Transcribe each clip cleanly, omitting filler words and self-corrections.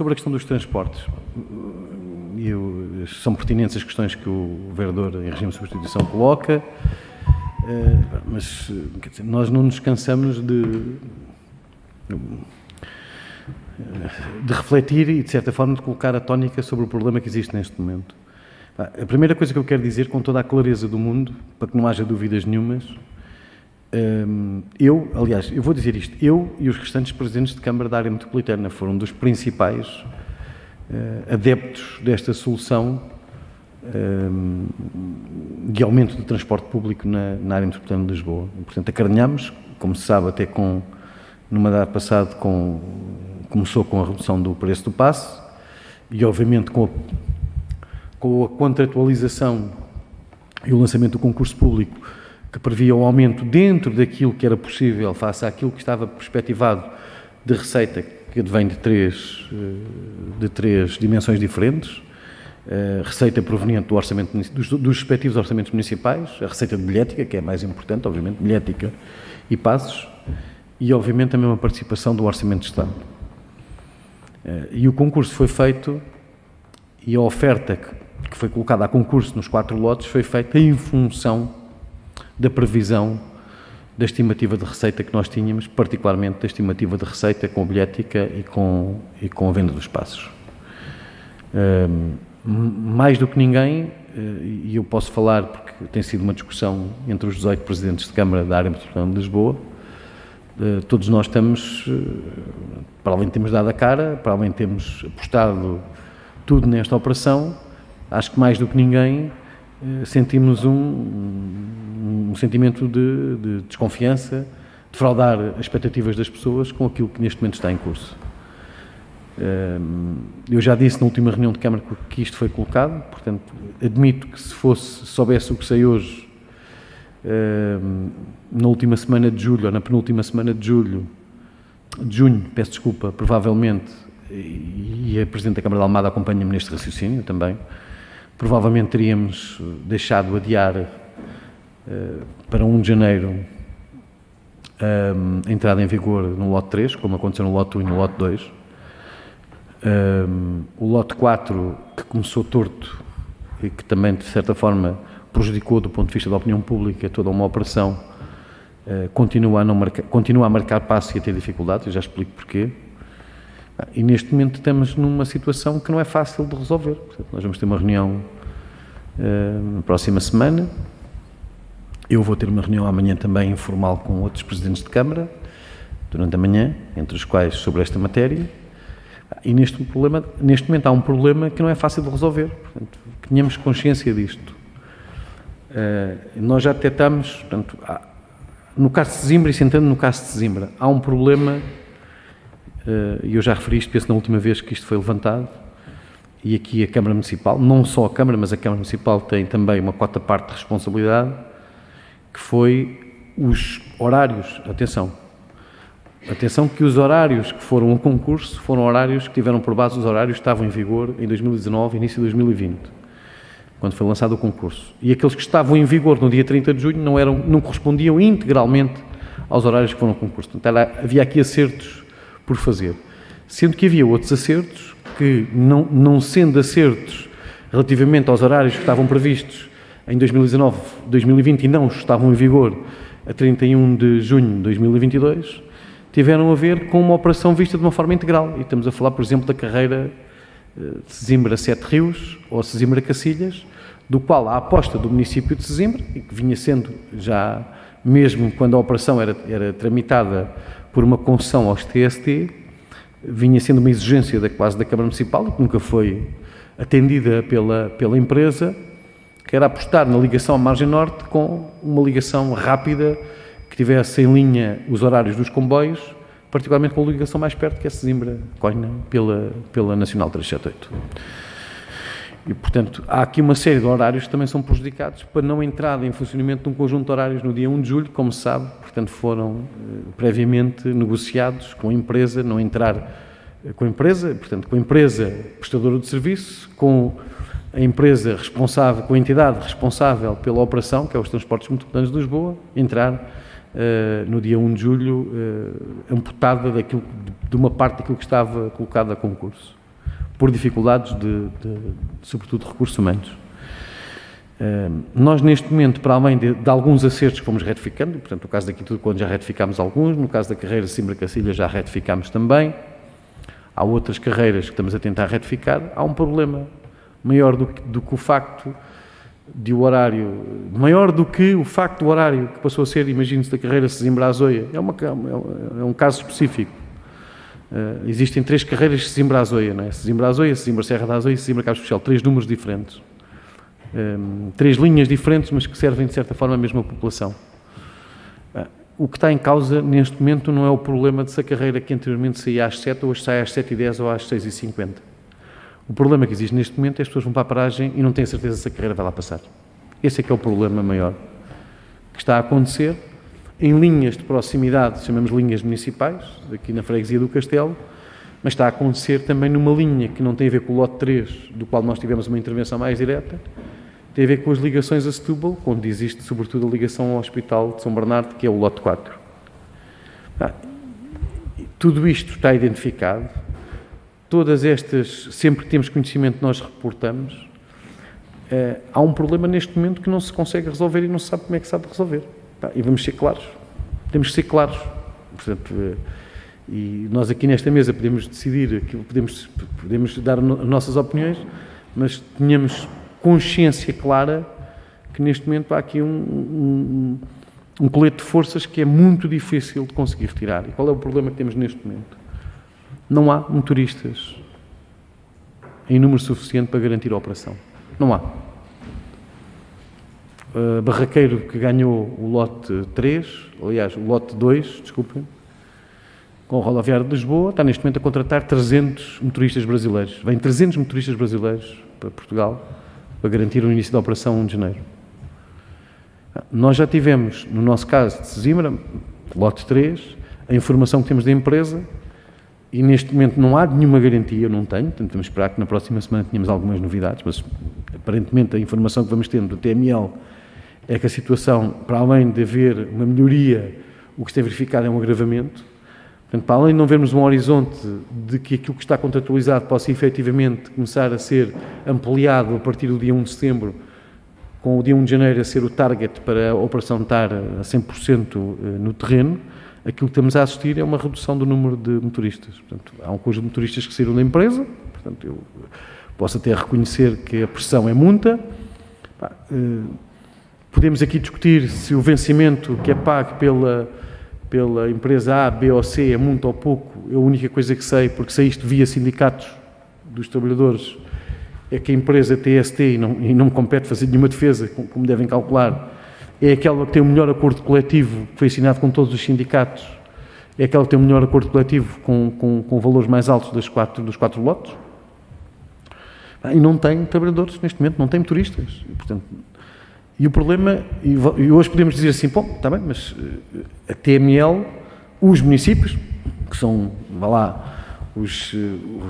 Sobre a questão dos transportes, são pertinentes as questões que o vereador em regime de substituição coloca, mas quer dizer, nós não nos cansamos de refletir e, de certa forma, de colocar a tónica sobre o problema que existe neste momento. A primeira coisa que eu quero dizer, com toda a clareza do mundo, para que não haja dúvidas nenhumas, eu vou dizer isto, eu e os restantes presidentes de Câmara da área metropolitana foram dos principais adeptos desta solução de aumento do transporte público na área metropolitana de Lisboa. E, portanto, acarinhámos, como se sabe, até no mandato passado, começou com a redução do preço do passe e, obviamente, com a contratualização e o lançamento do concurso público, que previa um aumento dentro daquilo que era possível face àquilo que estava perspectivado de receita, que advém de três dimensões diferentes. Receita proveniente do orçamento, dos respectivos orçamentos municipais, a receita de bilhética, que é mais importante, obviamente, bilhética e passos, e, obviamente, também uma participação do Orçamento de Estado. E o concurso foi feito, e a oferta que foi colocada a concurso nos 4 lotes foi feita em função da previsão da estimativa de receita que nós tínhamos, particularmente da estimativa de receita com a bilhética e com a venda dos passos. Mais do que ninguém, e eu posso falar porque tem sido uma discussão entre os 18 presidentes de Câmara da área metropolitana de Lisboa, todos nós estamos, para além de termos dado a cara, para além de termos apostado tudo nesta operação, acho que mais do que ninguém sentimos um sentimento de desconfiança, de fraudar as expectativas das pessoas com aquilo que neste momento está em curso. Eu já disse na última reunião de Câmara que isto foi colocado, portanto, admito que se soubesse o que sei hoje, na última semana de julho, ou na penúltima semana de junho, peço desculpa, provavelmente, e a Presidente da Câmara de Almada acompanha-me neste raciocínio também, provavelmente teríamos deixado adiar para 1 de janeiro a entrada em vigor no lote 3, como aconteceu no lote 1 e no lote 2. O lote 4, que começou torto e que também, de certa forma, prejudicou do ponto de vista da opinião pública toda uma operação, continua a marcar passo e a ter dificuldades, eu já explico porquê. E neste momento estamos numa situação que não é fácil de resolver. Portanto, nós vamos ter uma reunião na próxima semana. Eu vou ter uma reunião amanhã também informal com outros presidentes de Câmara, durante a manhã, entre os quais sobre esta matéria. E neste momento há um problema que não é fácil de resolver. Portanto, que tenhamos consciência disto. Nós já detectamos, portanto, no caso de Sesimbra, e sentando no caso de Sesimbra, há um problema, e eu já referi isto, penso na última vez que isto foi levantado, e aqui a Câmara Municipal, não só a Câmara, mas a Câmara Municipal tem também uma quota-parte de responsabilidade, que foi os horários. Atenção que os horários que foram ao concurso foram horários que tiveram por base os horários que estavam em vigor em 2019, início de 2020, quando foi lançado o concurso. E aqueles que estavam em vigor no dia 30 de junho não correspondiam integralmente aos horários que foram ao concurso. Portanto, havia aqui acertos por fazer. Sendo que havia outros acertos que, não sendo acertos relativamente aos horários que estavam previstos em 2019, 2020 e não estavam em vigor a 31 de junho de 2022, tiveram a ver com uma operação vista de uma forma integral. E estamos a falar, por exemplo, da carreira de Sesimbra Sete Rios ou Sesimbra Cacilhas, do qual a aposta do município de Sesimbra, e que vinha sendo já, mesmo quando a operação era tramitada por uma concessão aos TST, vinha sendo uma exigência quase da Câmara Municipal, e que nunca foi atendida pela empresa, que era apostar na ligação à Margem Norte com uma ligação rápida, que tivesse em linha os horários dos comboios, particularmente com a ligação mais perto, que é Sesimbra-Coina, pela Nacional 378. E, portanto, há aqui uma série de horários que também são prejudicados para não entrada em funcionamento de um conjunto de horários no dia 1 de julho, como se sabe, portanto, foram previamente negociados com a empresa, não entrar com a empresa, portanto, com a empresa prestadora de serviço, com a empresa responsável, com a entidade responsável pela operação, que é os Transportes Metropolitanos de Lisboa, entrar no dia 1 de julho amputada de uma parte daquilo que estava colocado a concurso. por dificuldades sobretudo, de recursos humanos. Nós, neste momento, para além de alguns acertos que fomos retificando, portanto, no caso daqui tudo, quando já retificámos alguns, no caso da carreira Sesimbra-Cacilhas já retificámos também, há outras carreiras que estamos a tentar retificar, há um problema maior do que o facto de o horário, maior do que o facto do horário que passou a ser, imagine-se, da carreira Sesimbra-Azoia, é um caso específico. Existem 3 carreiras Sesimbra-Azoia, não é? Sesimbra-Azoia, Sesimbra-Serra da Azoia e Sesimbra-Cabo Especial, 3 números diferentes. 3 linhas diferentes, mas que servem de certa forma à mesma população. O que está em causa neste momento não é o problema de se a carreira que anteriormente saía às 7 hoje sai às 7h10 ou às 6h50. O problema que existe neste momento é que as pessoas vão para a paragem e não têm certeza se a carreira vai lá passar. Esse é que é o problema maior que está a acontecer em linhas de proximidade, chamamos linhas municipais, aqui na freguesia do Castelo, mas está a acontecer também numa linha que não tem a ver com o lote 3, do qual nós tivemos uma intervenção mais direta, tem a ver com as ligações a Setúbal, onde existe sobretudo a ligação ao Hospital de São Bernardo, que é o lote 4. Tudo isto está identificado, todas estas, sempre que temos conhecimento nós reportamos, há um problema neste momento que não se consegue resolver e não se sabe como é que se sabe resolver. E vamos ser claros, temos que ser claros. Portanto, e nós aqui nesta mesa podemos decidir, podemos dar as nossas opiniões, mas tenhamos consciência clara que neste momento há aqui um colete de forças que é muito difícil de conseguir retirar. E qual é o problema que temos neste momento? Não há motoristas em número suficiente para garantir a operação. Não há. Barraqueiro, que ganhou o lote 3, aliás, o lote 2, desculpem, com o rodoviário de Lisboa, está neste momento a contratar 300 motoristas brasileiros. Vêm 300 motoristas brasileiros para Portugal para garantir o início da operação 1 de janeiro. Nós já tivemos, no nosso caso de Sesimbra, lote 3, a informação que temos da empresa e neste momento não há nenhuma garantia, não tenho, portanto vamos esperar que na próxima semana tenhamos algumas novidades, mas aparentemente a informação que vamos tendo do TML é que a situação, para além de haver uma melhoria, o que se tem verificado é um agravamento. Portanto, para além de não vermos um horizonte de que aquilo que está contratualizado possa efetivamente começar a ser ampliado a partir do dia 1 de setembro, com o dia 1 de janeiro a ser o target para a operação estar a 100% no terreno, aquilo que estamos a assistir é uma redução do número de motoristas. Portanto, há um conjunto de motoristas que saíram da empresa, portanto, eu posso até reconhecer que a pressão é muita. Podemos aqui discutir se o vencimento que é pago pela empresa A, B ou C é muito ou pouco. Eu a única coisa que sei, porque sei isto via sindicatos dos trabalhadores, é que a empresa TST, e não me compete fazer nenhuma defesa, como devem calcular, é aquela que tem o melhor acordo coletivo, que foi assinado com todos os sindicatos, é aquela que tem o melhor acordo coletivo com valores mais altos dos quatro lotes, e não tem trabalhadores neste momento, não tem motoristas. E o problema, e hoje podemos dizer assim, bom, está bem, mas a TML, os municípios, que são, vá lá, os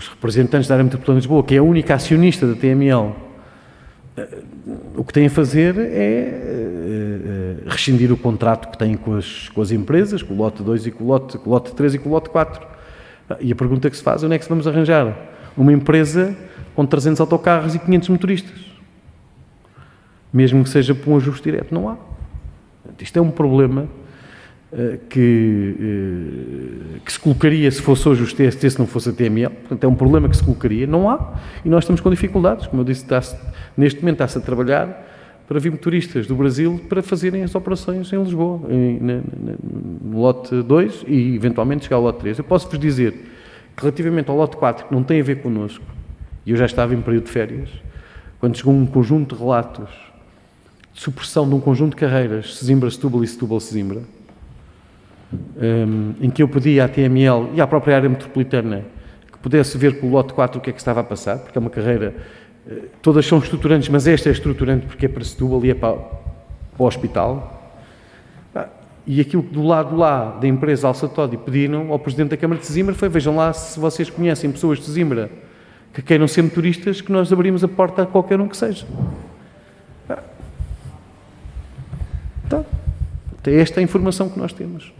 representantes da área metropolitana de Lisboa, que é a única acionista da TML, o que têm a fazer é rescindir o contrato que têm com as empresas, com o lote 2 e com o lote 3 e com o lote 4. E a pergunta que se faz é onde é que se vamos arranjar uma empresa com 300 autocarros e 500 motoristas? Mesmo que seja por um ajuste direto, não há. Isto é um problema que se colocaria se fosse hoje o TST, se não fosse a TML. Portanto, é um problema que se colocaria, não há, e nós estamos com dificuldades. Como eu disse, neste momento está-se a trabalhar para vir motoristas do Brasil para fazerem as operações em Lisboa, no lote 2 e eventualmente chegar ao lote 3. Eu posso-vos dizer que relativamente ao lote 4, que não tem a ver connosco, e eu já estava em período de férias, quando chegou um conjunto de relatos de supressão de um conjunto de carreiras, Sesimbra-Setúbal e Setúbal-Sesimbra, em que eu pedi à TML e à própria área metropolitana que pudesse ver com o lote 4 o que é que estava a passar, porque é uma carreira, todas são estruturantes, mas esta é estruturante porque é para Setúbal e é para o hospital. E aquilo que do lado lá da empresa Alça Todi pediram ao Presidente da Câmara de Sesimbra foi, vejam lá se vocês conhecem pessoas de Sesimbra que queiram ser motoristas, que nós abrimos a porta a qualquer um que seja. Então, esta é a informação que nós temos.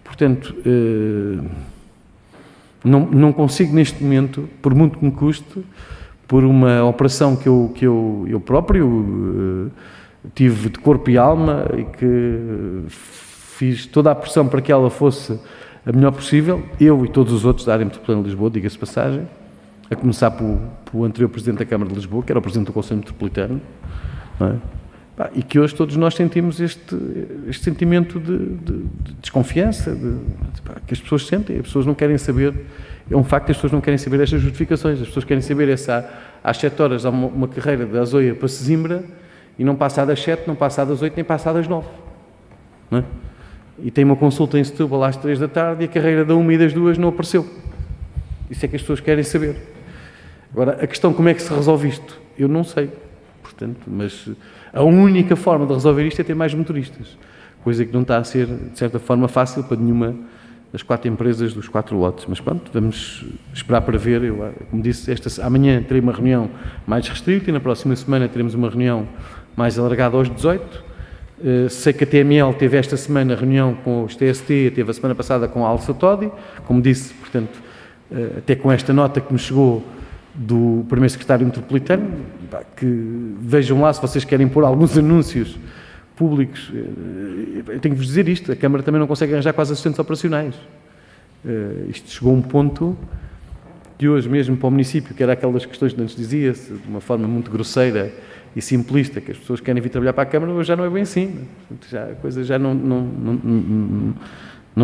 Portanto, Não consigo neste momento, por muito que me custe, por uma operação que eu próprio tive de corpo e alma e que fiz toda a pressão para que ela fosse a melhor possível, eu e todos os outros da área metropolitana de Lisboa, diga-se passagem, a começar pelo anterior Presidente da Câmara de Lisboa, que era o Presidente do Conselho Metropolitano, não é? E que hoje todos nós sentimos este sentimento de desconfiança, que as pessoas sentem, as pessoas não querem saber, é um facto, as pessoas não querem saber estas justificações, as pessoas querem saber se às 7 horas há uma carreira da Azoia para Sesimbra e não passa das 7, não passa das 8, nem passa das 9, não é? E tem uma consulta em Setúbal às 3 da tarde e a carreira da 1 e das 2 não apareceu. Isso é que as pessoas querem saber. Agora, a questão como é que se resolve isto? Eu não sei, portanto, mas a única forma de resolver isto é ter mais motoristas, coisa que não está a ser, de certa forma, fácil para nenhuma das 4 empresas dos 4 lotes. Mas pronto, vamos esperar para ver. Eu, como disse, amanhã terei uma reunião mais restrita e na próxima semana teremos uma reunião mais alargada aos 18. Sei que a TML teve esta semana reunião com os TST, teve a semana passada com a Alça Todi, como disse, portanto, até com esta nota que me chegou do primeiro secretário metropolitano, que vejam lá se vocês querem pôr alguns anúncios públicos. Eu tenho que vos dizer isto, a Câmara também não consegue arranjar quase assistentes operacionais. Isto chegou a um ponto que hoje mesmo para o município, que era aquelas questões que antes dizia-se, de uma forma muito grosseira e simplista, que as pessoas querem vir trabalhar para a Câmara, hoje já não é bem assim. A coisa já não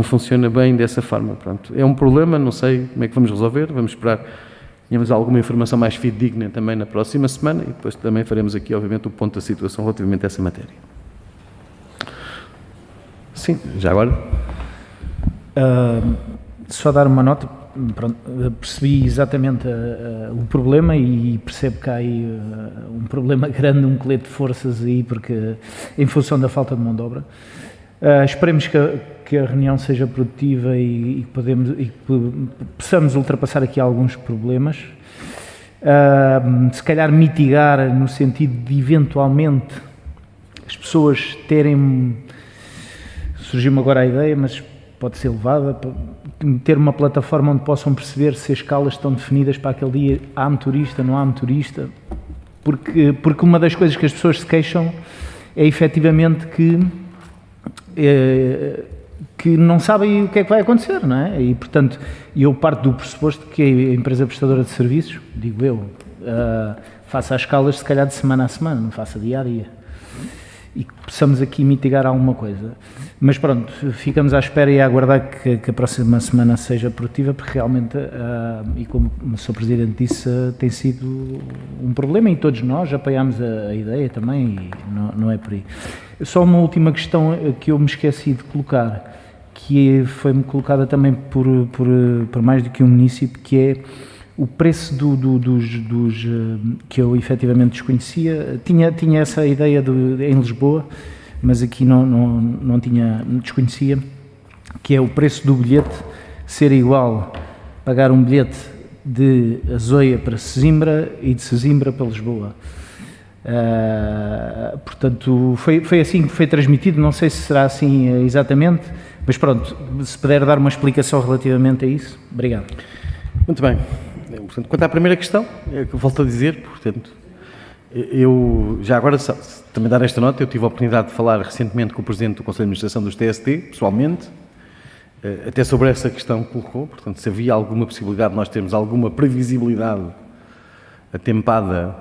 funciona bem dessa forma. Pronto. É um problema, não sei como é que vamos resolver, vamos esperar. Tínhamos alguma informação mais fidedigna também na próxima semana e depois também faremos aqui, obviamente, o ponto da situação relativamente a essa matéria. Sim, já agora. Só dar uma nota. Pronto, percebi exatamente o problema e percebo que há aí um problema grande, um colete de forças aí, porque em função da falta de mão de obra. Esperemos que a reunião seja produtiva e que possamos ultrapassar aqui alguns problemas. Se calhar mitigar no sentido de eventualmente as pessoas terem... Surgiu-me agora a ideia, mas pode ser levada, ter uma plataforma onde possam perceber se as escalas estão definidas para aquele dia, há motorista, não há motorista, porque uma das coisas que as pessoas se queixam é efetivamente que não sabem o que é que vai acontecer, não é? E, portanto, eu parto do pressuposto que a empresa prestadora de serviços, digo eu, faça as escalas se calhar de semana a semana, não faça dia a dia. E que possamos aqui mitigar alguma coisa. Mas pronto, ficamos à espera e a aguardar que a próxima semana seja produtiva, porque realmente, e como o Sr. Presidente disse, tem sido um problema e todos nós apoiamos a ideia também e não é por aí. Só uma última questão que eu me esqueci de colocar, que foi-me colocada também por mais do que um município, que é o preço dos que eu efetivamente desconhecia. Tinha essa ideia em Lisboa, mas aqui não tinha, desconhecia, que é o preço do bilhete ser igual, pagar um bilhete de Azoia para Sesimbra e de Sesimbra para Lisboa. Portanto, foi assim que foi transmitido, não sei se será assim exatamente, mas pronto, se puder dar uma explicação relativamente a isso, obrigado. Muito bem. Portanto, quanto à primeira questão, é o que eu volto a dizer, portanto, eu já agora também dar esta nota, eu tive a oportunidade de falar recentemente com o Presidente do Conselho de Administração dos TST, pessoalmente, até sobre essa questão que colocou, portanto, se havia alguma possibilidade de nós termos alguma previsibilidade atempada,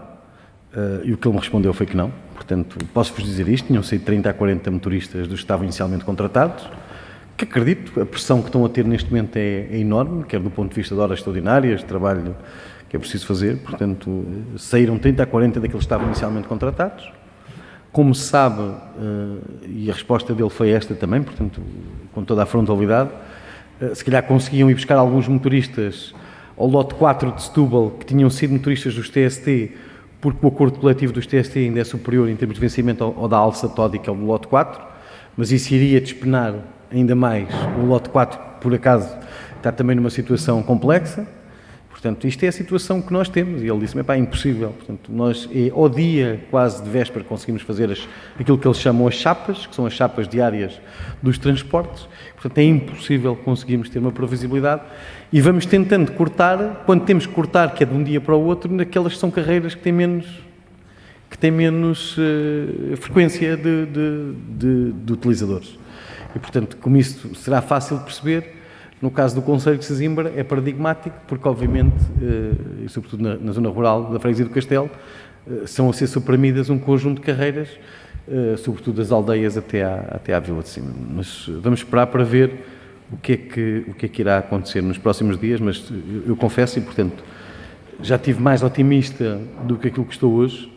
e o que ele me respondeu foi que não. Portanto, posso-vos dizer isto, tinham saído 30 a 40 motoristas dos que estavam inicialmente contratados, que acredito, a pressão que estão a ter neste momento é enorme, quer do ponto de vista de horas extraordinárias, de trabalho que é preciso fazer, portanto, saíram 30 a 40 daqueles que estavam inicialmente contratados. Como se sabe, e a resposta dele foi esta também, portanto, com toda a frontalidade, se calhar conseguiam ir buscar alguns motoristas ao lote 4 de Setúbal, que tinham sido motoristas dos TST, porque o acordo coletivo dos TST ainda é superior em termos de vencimento ao da Alça Todi, que é o do lote 4, mas isso iria despenar ainda mais o lote 4, por acaso, está também numa situação complexa. Portanto, isto é a situação que nós temos. E ele disse-me, é impossível. Portanto, nós, ao dia quase de véspera, conseguimos fazer aquilo que eles chamam as chapas, que são as chapas diárias dos transportes. Portanto, é impossível conseguirmos ter uma previsibilidade. E vamos tentando cortar, quando temos que cortar, que é de um dia para o outro, naquelas que são carreiras que têm menos frequência de utilizadores. E, portanto, como isso será fácil de perceber, no caso do Conselho de Sesimbra é paradigmático, porque obviamente, e sobretudo na zona rural da Freguesia do Castelo, são a ser suprimidas um conjunto de carreiras, sobretudo das aldeias até à Vila de Cima. Mas vamos esperar para ver o que é que irá acontecer nos próximos dias, mas eu confesso, e portanto, já estive mais otimista do que aquilo que estou hoje,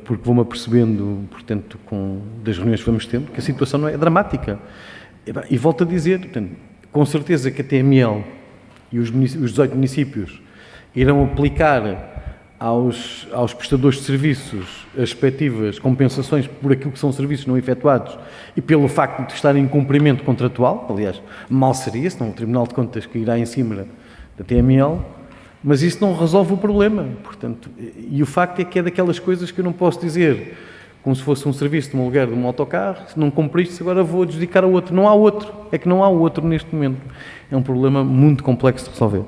porque vou-me apercebendo, portanto, das reuniões que vamos tendo, que a situação não é dramática. E volto a dizer, portanto, com certeza que a TML e os 18 municípios irão aplicar aos prestadores de serviços as respectivas compensações por aquilo que são serviços não efetuados e pelo facto de estarem em cumprimento contratual. Aliás, mal seria, senão o Tribunal de Contas que irá em cima da TML, mas isso não resolve o problema. Portanto, e o facto é que é daquelas coisas que eu não posso dizer como se fosse um serviço de um aluguer de um autocarro, se não cumpriste, agora vou adjudicar a outro. Não há outro. É que não há outro neste momento. É um problema muito complexo de resolver.